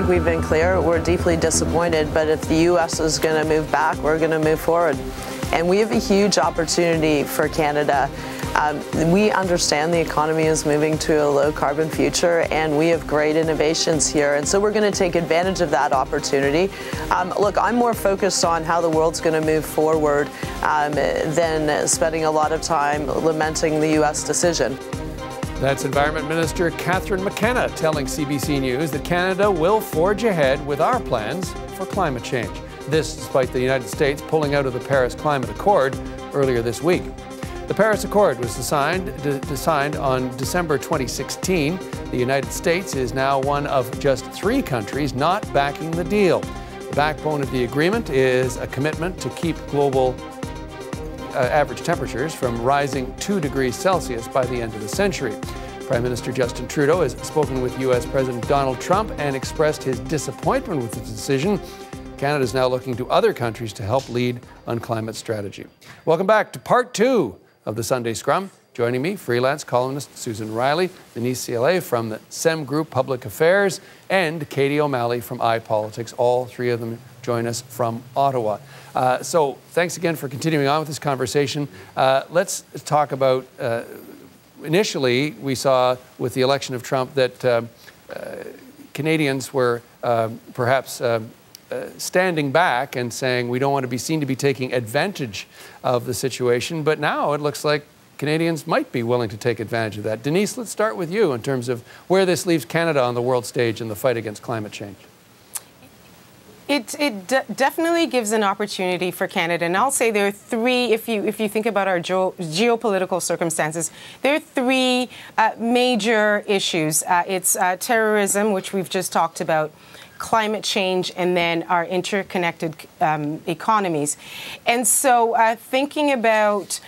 think we've been clear. We're deeply disappointed, but if the U.S. is going to move back, we're going to move forward. And we have a huge opportunity for Canada. We understand the economy is moving to a low-carbon future, and we have great innovations here. And so we're going to take advantage of that opportunity. Look, I'm more focused on how the world's going to move forward than spending a lot of time lamenting the U.S. decision. That's Environment Minister Catherine McKenna telling CBC News that Canada will forge ahead with our plans for climate change. This despite the United States pulling out of the Paris Climate Accord earlier this week. The Paris Accord was signed on December 2016. The United States is now one of just 3 countries not backing the deal. The backbone of the agreement is a commitment to keep global average temperatures from rising 2 degrees Celsius by the end of the century. Prime Minister Justin Trudeau has spoken with U.S. President Donald Trump and expressed his disappointment with the decision. Canada is now looking to other countries to help lead on climate strategy. Welcome back to part 2 of the Sunday Scrum. Joining me, freelance columnist Susan Riley, Denise CLA from the SEM Group Public Affairs, and Katie O'Malley from iPolitics. All 3 of them join us from Ottawa. So thanks again for continuing on with this conversation. Let's talk about, initially we saw with the election of Trump that Canadians were perhaps standing back and saying we don't want to be seen to be taking advantage of the situation. But now it looks like Canadians might be willing to take advantage of that. Denise, let's start with you in terms of where this leaves Canada on the world stage in the fight against climate change. It definitely gives an opportunity for Canada, and I'll say there are 3. If you think about our geopolitical circumstances, there are 3 major issues. It's terrorism, which we've just talked about, climate change, and then our interconnected economies. And so thinking about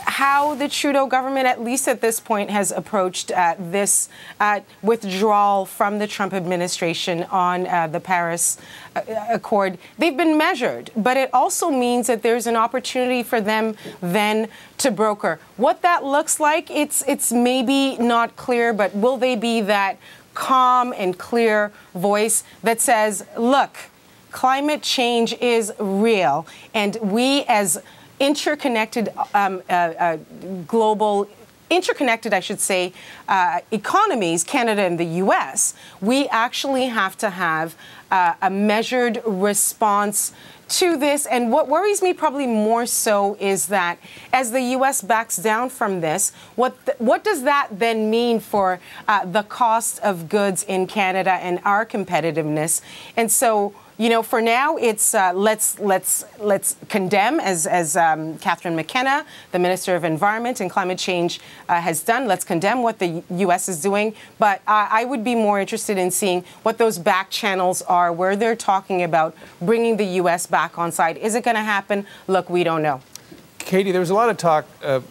how the Trudeau government, at least at this point, has approached this withdrawal from the Trump administration on the Paris Accord, they've been measured. But it also means that there's an opportunity for them then to broker. What that looks like, it's maybe not clear, but will they be that calm and clear voice that says, look, climate change is real, and we as interconnected economies, Canada and the U.S., we actually have to have a measured response to this. And what worries me probably more so is that as the U.S. backs down from this, what does that then mean for the cost of goods in Canada and our competitiveness? And so, you know, for now, it's let's condemn, as Catherine McKenna, the Minister of Environment and Climate Change, has done. Let's condemn what the U.S. is doing. But I would be more interested in seeing what those back channels are, where they're talking about bringing the U.S. back on side. Is it going to happen? Look, we don't know. Katie, there was a lot of talk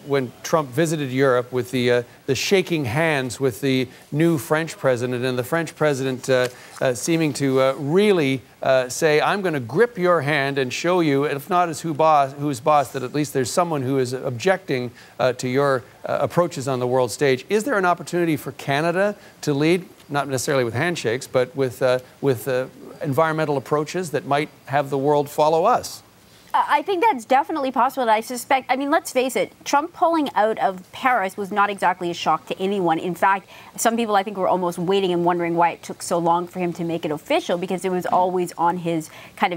when Trump visited Europe with the shaking hands with the new French president, and the French president seeming to really say, I'm going to grip your hand and show you, if not as who's boss, that at least there's someone who is objecting to your approaches on the world stage. Is there an opportunity for Canada to lead, not necessarily with handshakes, but with environmental approaches that might have the world follow us? I think that's definitely possible. And I suspect, I mean, let's face it, Trump pulling out of Paris was not exactly a shock to anyone. In fact, some people, I think, were almost waiting and wondering why it took so long for him to make it official, because it was always on his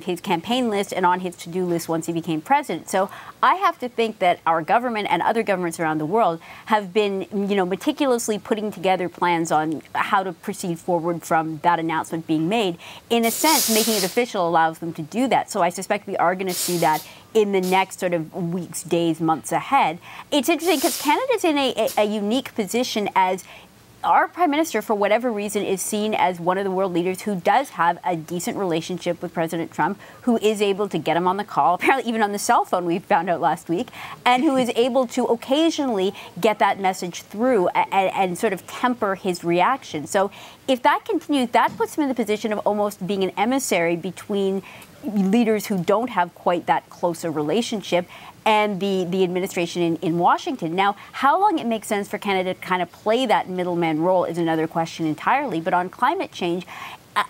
his campaign list and on his to-do list once he became president. So I have to think that our government and other governments around the world have been, meticulously putting together plans on how to proceed forward from that announcement being made. In a sense, making it official allows them to do that. So I suspect we are going to see that in the next sort of weeks, days, months ahead. It's interesting because Canada's in a unique position as our prime minister, for whatever reason, is seen as one of the world leaders who does have a decent relationship with President Trump, who is able to get him on the call, apparently even on the cell phone, we found out last week, and who is able to occasionally get that message through and sort of temper his reaction. So if that continues, that puts him in the position of almost being an emissary between leaders who don't have quite that close a relationship and the administration in Washington. Now, how long it makes sense for Canada to kind of play that middleman role is another question entirely. But on climate change,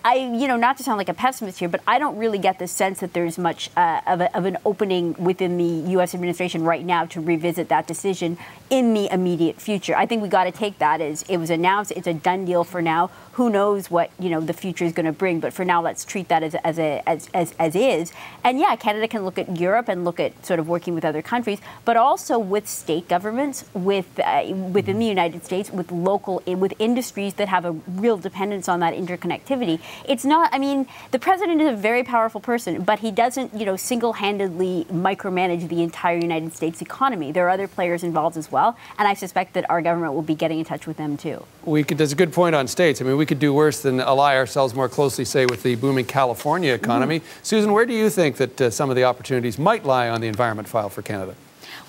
you know, not to sound like a pessimist here, but I don't really get the sense that there's much of an opening within the U.S. administration right now to revisit that decision in the immediate future. I think we got to take that as it was announced. It's a done deal for now. Who knows what, you know, the future is going to bring? But for now, let's treat that as is. And yeah, Canada can look at Europe and look at sort of working with other countries, but also with state governments, within the United States, with industries that have a real dependence on that interconnectivity. It's not, I mean, the president is a very powerful person, but he doesn't, you know, single-handedly micromanage the entire United States economy. There are other players involved as well, and I suspect that our government will be getting in touch with them too. There's a good point on states. I mean, we could do worse than ally ourselves more closely, say, with the booming California economy. Susan, where do you think that some of the opportunities might lie on the environment file for Canada?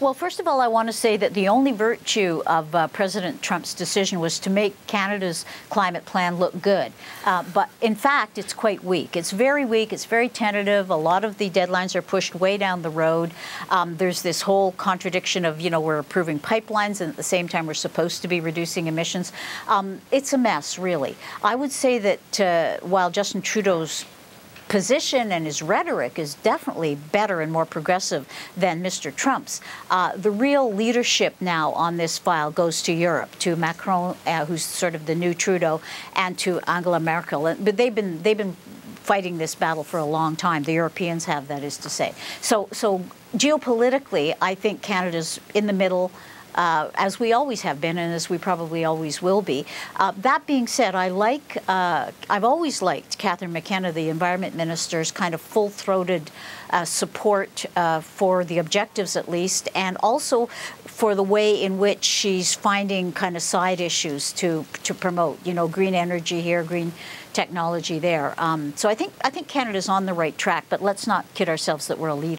Well, first of all, I want to say that the only virtue of President Trump's decision was to make Canada's climate plan look good. But in fact, it's quite weak. It's very weak. It's very tentative. A lot of the deadlines are pushed way down the road. There's this whole contradiction of, you know, we're approving pipelines and at the same time we're supposed to be reducing emissions. It's a mess, really. I would say that while Justin Trudeau's position and his rhetoric is definitely better and more progressive than Mr. Trump's, the real leadership now on this file goes to Europe, to Macron, who's sort of the new Trudeau, and to Angela Merkel. But they've been fighting this battle for a long time. The Europeans have, that is to say. So geopolitically, I think Canada's in the middle, as we always have been and as we probably always will be. That being said, I've always liked Catherine McKenna, the Environment Minister's kind of full-throated support for the objectives, at least, and also for the way in which she's finding kind of side issues to promote, you know, green energy here, green technology there. So I think Canada's on the right track, but let's not kid ourselves that we're a leader.